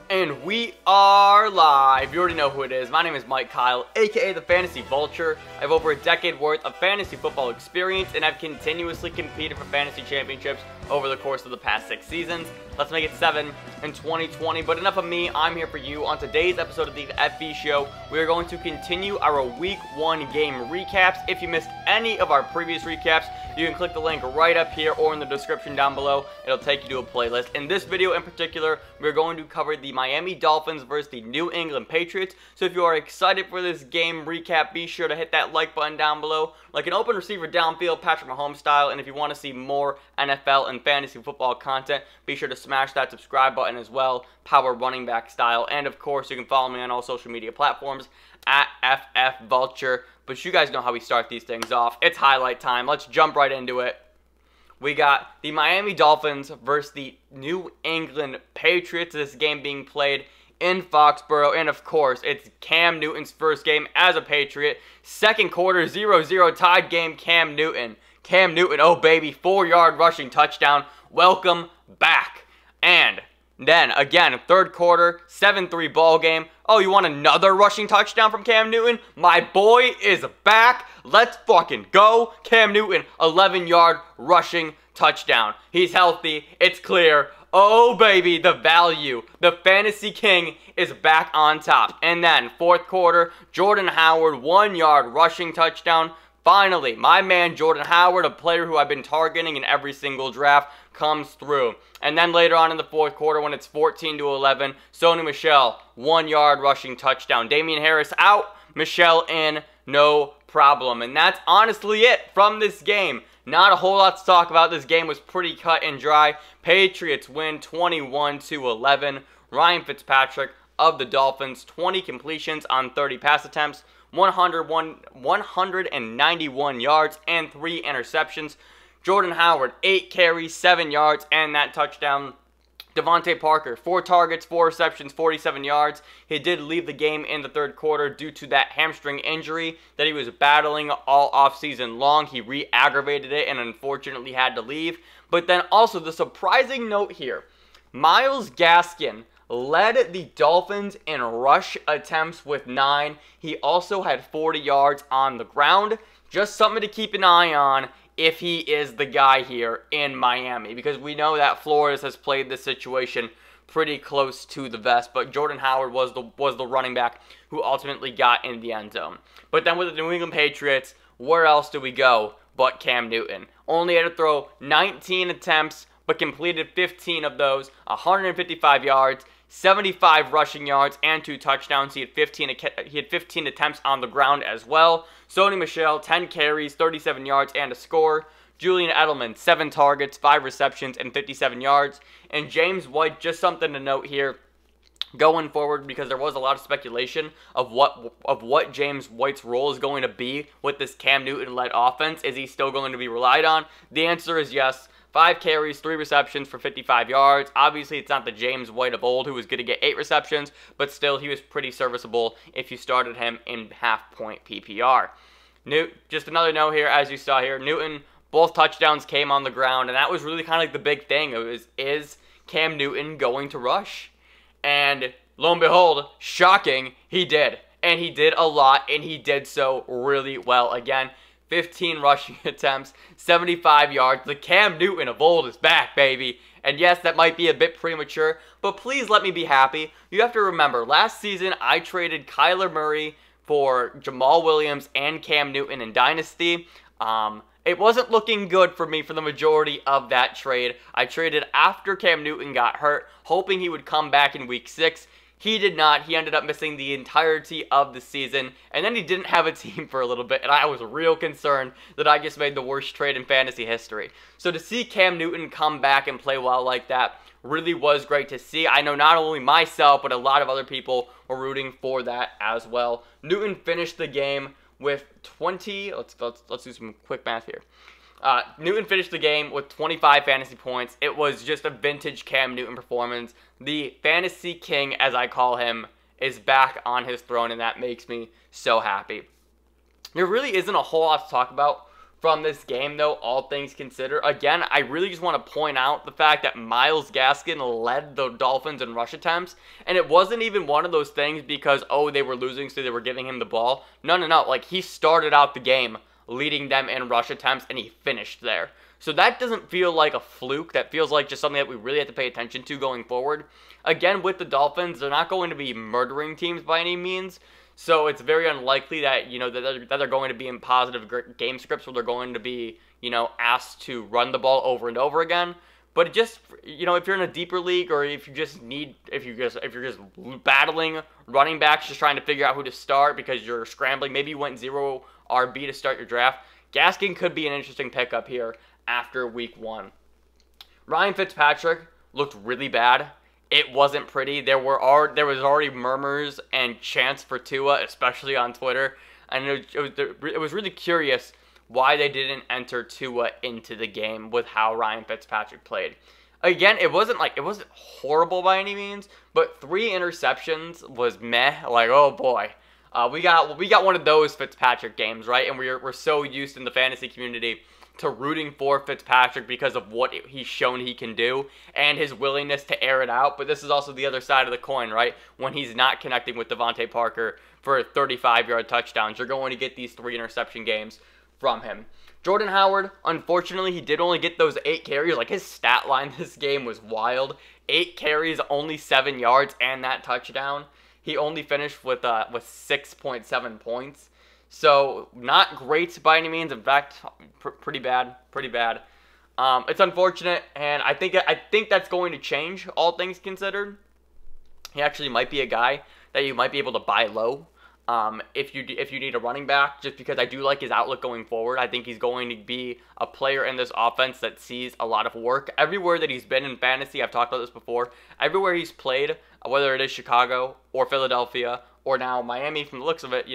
And we are live. You already know who it is. My name is Mike Kyle, aka the Fantasy Vulture. I have over a decade worth of fantasy football experience, and I've continuously competed for fantasy championships over the course of the past 6 seasons. Let's make it 7 in 2020. But enough of me. I'm here for you. On today's episode of the FB Show, we are going to continue our Week 1 game recaps. If you missed any of our previous recaps, you can click the link right up here or in the description down below. It'll take you to a playlist. In this video in particular, we're going to cover the Miami Dolphins versus the New England Patriots. So if you are excited for this game recap, be sure to hit that like button down below, like an open receiver downfield, Patrick Mahomes style. And if you want to see more NFL and fantasy football content, be sure to smash that subscribe button as well, power running back style. And of course, you can follow me on all social media platforms at FFVulture. But you guys know how we start these things off. It's highlight time. Let's jump right into it. We got the Miami Dolphins versus the New England Patriots. This game being played in Foxborough. And of course, it's Cam Newton's first game as a Patriot. Second quarter, 0-0 tied game, Cam Newton. Cam Newton, oh baby, 4-yard rushing touchdown. Welcome back. And then, again, third quarter, 7-3 ball game. Oh, you want another rushing touchdown from Cam Newton? My boy is back. Let's fucking go. Cam Newton, 11-yard rushing touchdown. He's healthy. It's clear. Oh, baby, the value. The fantasy king is back on top. And then, fourth quarter, Jordan Howard, 1-yard rushing touchdown. Finally, my man Jordan Howard, a player who I've been targeting in every single draft, comes through. And then later on in the fourth quarter, when it's 14-11, Sony Michel, 1-yard rushing touchdown. Damian Harris out, Michel in, no problem. And that's honestly it from this game. Not a whole lot to talk about. This game was pretty cut and dry. Patriots win 21-11. Ryan Fitzpatrick of the Dolphins, 20 completions on 30 pass attempts, 191 yards, and 3 interceptions. Jordan Howard, 8 carries, 7 yards, and that touchdown. Davante Parker, 4 targets, 4 receptions, 47 yards. He did leave the game in the third quarter due to that hamstring injury that he was battling all offseason long. He re-aggravated it and unfortunately had to leave. But then also the surprising note here, Myles Gaskin led the Dolphins in rush attempts with 9. He also had 40 yards on the ground. Just something to keep an eye on if he is the guy here in Miami, because we know that Flores has played this situation pretty close to the vest, but Jordan Howard was the running back who ultimately got in the end zone. But then with the New England Patriots, where else do we go but Cam Newton? Only had to throw 19 attempts, but completed 15 of those, 155 yards, 75 rushing yards, and 2 touchdowns. He had 15 attempts on the ground as well. Sony Michel, 10 carries, 37 yards, and a score. Julian Edelman, 7 targets, 5 receptions, and 57 yards. And James White, just something to note here going forward, because there was a lot of speculation of what James White's role is going to be with this Cam Newton-led offense. Is he still going to be relied on? The answer is yes. 5 carries, 3 receptions for 55 yards. Obviously, it's not the James White of old who was going to get 8 receptions, but still, he was pretty serviceable if you started him in half-point PPR. Just another note here, as you saw here, Newton, both touchdowns came on the ground, and that was really kind of like the big thing. It was, is Cam Newton going to rush? And lo and behold, shocking, he did. And he did a lot, and he did so really well. Again, 15 rushing attempts, 75 yards. The Cam Newton of old is back, baby. And yes, that might be a bit premature, but please let me be happy. You have to remember, last season I traded Kyler Murray for Jamal Williams and Cam Newton in Dynasty. It wasn't looking good for me for the majority of that trade. I traded after Cam Newton got hurt, hoping he would come back in week 6. He did not. He ended up missing the entirety of the season, and then he didn't have a team for a little bit, and I was real concerned that I just made the worst trade in fantasy history. So to see Cam Newton come back and play well like that really was great to see. I know not only myself, but a lot of other people were rooting for that as well. Newton finished the game with 20, let's do some quick math here. Newton finished the game with 25 fantasy points. It was just a vintage Cam Newton performance. The fantasy king, as I call him, is back on his throne, and that makes me so happy. There really isn't a whole lot to talk about from this game, though, all things considered. Again, I really just want to point out the fact that Myles Gaskin led the Dolphins in rush attempts, and it wasn't even one of those things because, oh, they were losing, so they were giving him the ball. No. Like, he started out the game leading them in rush attempts, and he finished there. So that doesn't feel like a fluke. That feels like just something that we really have to pay attention to going forward. Again, with the Dolphins, they're not going to be murdering teams by any means. So it's very unlikely that, that they're going to be in positive game scripts where they're going to be, asked to run the ball over and over again. But just, if you're in a deeper league or if you're just battling running backs, just trying to figure out who to start because you're scrambling, maybe you went 0 RB to start your draft, Gaskin could be an interesting pickup here after week 1. Ryan Fitzpatrick looked really bad. It wasn't pretty. There was already murmurs and chants for Tua, especially on Twitter. And it was really curious why they didn't enter Tua into the game with how Ryan Fitzpatrick played. Again, it wasn't horrible by any means, but 3 interceptions was meh. Like, oh boy, we got one of those Fitzpatrick games, right? And we're so used in the fantasy community to rooting for Fitzpatrick because of what he's shown he can do and his willingness to air it out. But this is also the other side of the coin, right? When he's not connecting with Davante Parker for 35-yard touchdowns, you're going to get these 3 interception games from him. Jordan Howard, unfortunately, he did only get those 8 carries. Like, his stat line this game was wild. 8 carries, only 7 yards, and that touchdown. He only finished with 6.7 points. So, not great by any means. In fact, pretty bad. It's unfortunate, and I think that's going to change, all things considered. He actually might be a guy that you might be able to buy low if you need a running back, just because I do like his outlook going forward. I think he's going to be a player in this offense that sees a lot of work. Everywhere that he's been in fantasy, I've talked about this before, everywhere he's played, whether it is Chicago or Philadelphia or now Miami, from the looks of it,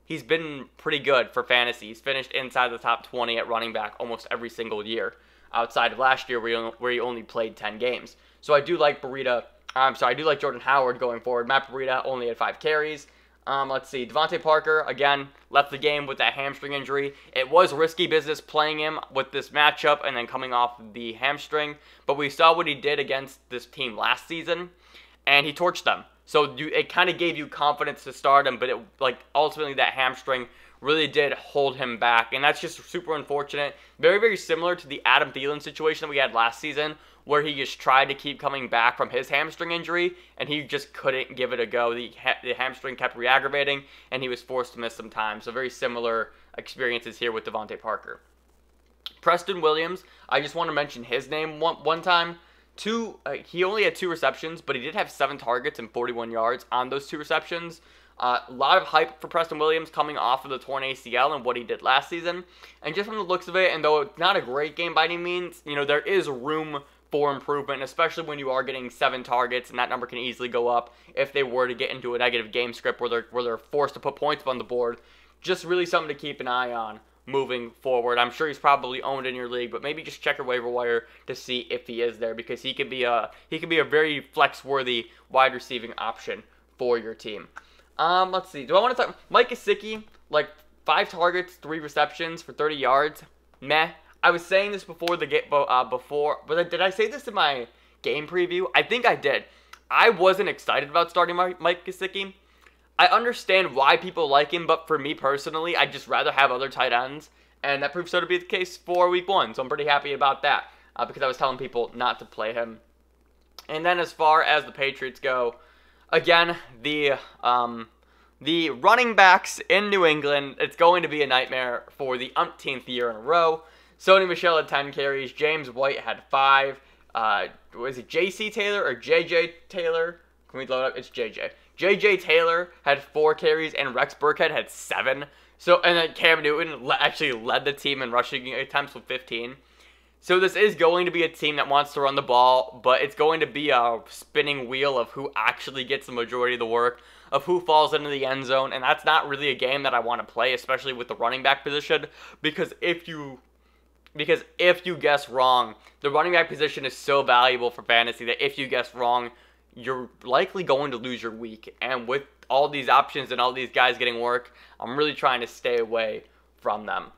he's been pretty good for fantasy. He's finished inside the top 20 at running back almost every single year, outside of last year where he only played 10 games. So I do like I do like Jordan Howard going forward. Matt Breida only had 5 carries. Let's see. Davante Parker, again, left the game with that hamstring injury. It was risky business playing him with this matchup and then coming off the hamstring. But we saw what he did against this team last season, and he torched them. So it kind of gave you confidence to start him, but ultimately that hamstring really did hold him back, and that's just super unfortunate. Very, very similar to the Adam Thielen situation that we had last season, where he just tried to keep coming back from his hamstring injury, and he just couldn't give it a go. The hamstring kept re-aggravating, and he was forced to miss some time. So very similar experiences here with Davante Parker. Preston Williams, I just want to mention his name one time. He only had 2 receptions, but he did have 7 targets and 41 yards on those 2 receptions. A lot of hype for Preston Williams coming off of the torn ACL and what he did last season. And just from the looks of it, and though it's not a great game by any means, there is room for improvement, especially when you are getting 7 targets, and that number can easily go up if they were to get into a negative game script where they're forced to put points on the board. Just really something to keep an eye on moving forward. I'm sure he's probably owned in your league, but maybe just check your waiver wire to see if he is there, because he could be a very flex-worthy wide receiving option for your team. Let's see. Do I want to talk Mike Gesicki? 5 targets, 3 receptions for 30 yards. Meh. I was saying this before the game, but did I say this in my game preview? I think I did. I wasn't excited about starting Mike Gesicki. I understand why people like him, but for me personally, I'd just rather have other tight ends, and that proved so to be the case for week 1, so I'm pretty happy about that, because I was telling people not to play him. And then as far as the Patriots go, again, the running backs in New England, it's going to be a nightmare for the umpteenth year in a row. Sony Michel had 10 carries, James White had 5, was it JC Taylor or JJ Taylor? Can we load up? It's JJ. JJ Taylor had 4 carries, and Rex Burkhead had 7. So, and then Cam Newton actually led the team in rushing attempts with 15. So this is going to be a team that wants to run the ball, but it's going to be a spinning wheel of who actually gets the majority of the work, of who falls into the end zone, and that's not really a game that I want to play, especially with the running back position, because if you guess wrong, the running back position is so valuable for fantasy that if you guess wrong, you're likely going to lose your week. And with all these options and all these guys getting work, I'm really trying to stay away from them.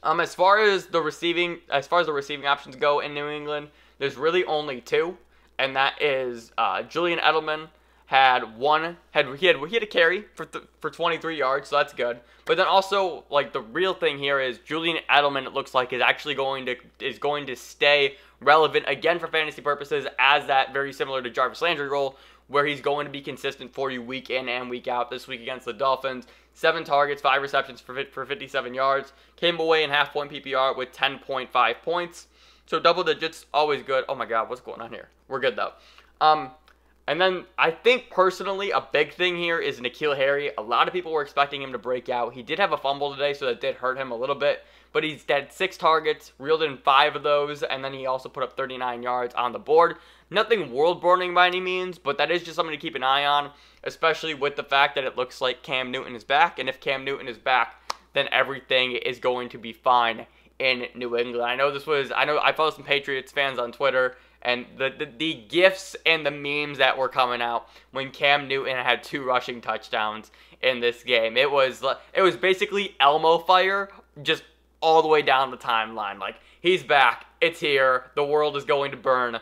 As far as the receiving options go in New England, there's really only two, and that is Julian Edelman had a carry for 23 yards, so that's good. But then also, like, the real thing here is Julian Edelman, it looks like, is actually going to stay relevant again for fantasy purposes, as that very similar to Jarvis Landry role, where he's going to be consistent for you week in and week out. This week against the Dolphins, 7 targets, 5 receptions for 57 yards. Came away in half-point PPR with 10.5 points. So double digits, always good. Oh my God, what's going on here? We're good though. And then I think personally a big thing here is N'Keal Harry. A lot of people were expecting him to break out. He did have a fumble today, so that did hurt him a little bit. But he's had 6 targets, reeled in 5 of those, and then he also put up 39 yards on the board. Nothing world-burning by any means, but that is just something to keep an eye on, especially with the fact that it looks like Cam Newton is back. And if Cam Newton is back, then everything is going to be fine in New England. I know I follow some Patriots fans on Twitter, and the gifs and the memes that were coming out when Cam Newton had 2 rushing touchdowns in this game. It was basically Elmo fire, just all the way down the timeline. Like, he's back, it's here, the world is going to burn.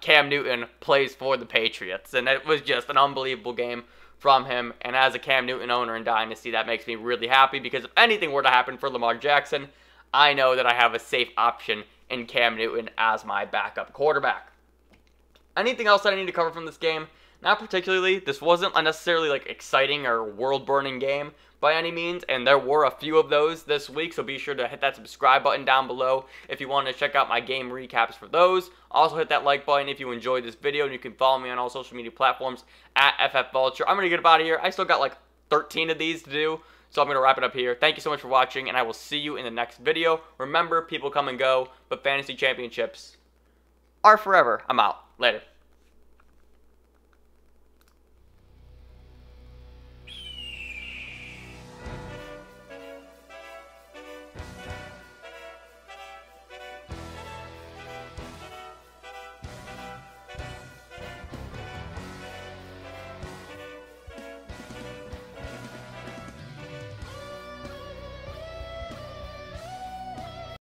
Cam Newton plays for the Patriots, and it was just an unbelievable game from him. And as a Cam Newton owner in Dynasty, that makes me really happy, because if anything were to happen for Lamar Jackson, I know that I have a safe option in Cam Newton as my backup quarterback. Anything else that I need to cover from this game? Not particularly. This wasn't a necessarily like exciting or world-burning game by any means, and there were a few of those this week, so be sure to hit that subscribe button down below if you want to check out my game recaps for those. Also hit that like button if you enjoyed this video, and you can follow me on all social media platforms at FFVulture. I'm going to get up out of here. I still got like 13 of these to do, so I'm going to wrap it up here. Thank you so much for watching, and I will see you in the next video. Remember, people come and go, but fantasy championships are forever. I'm out. Later.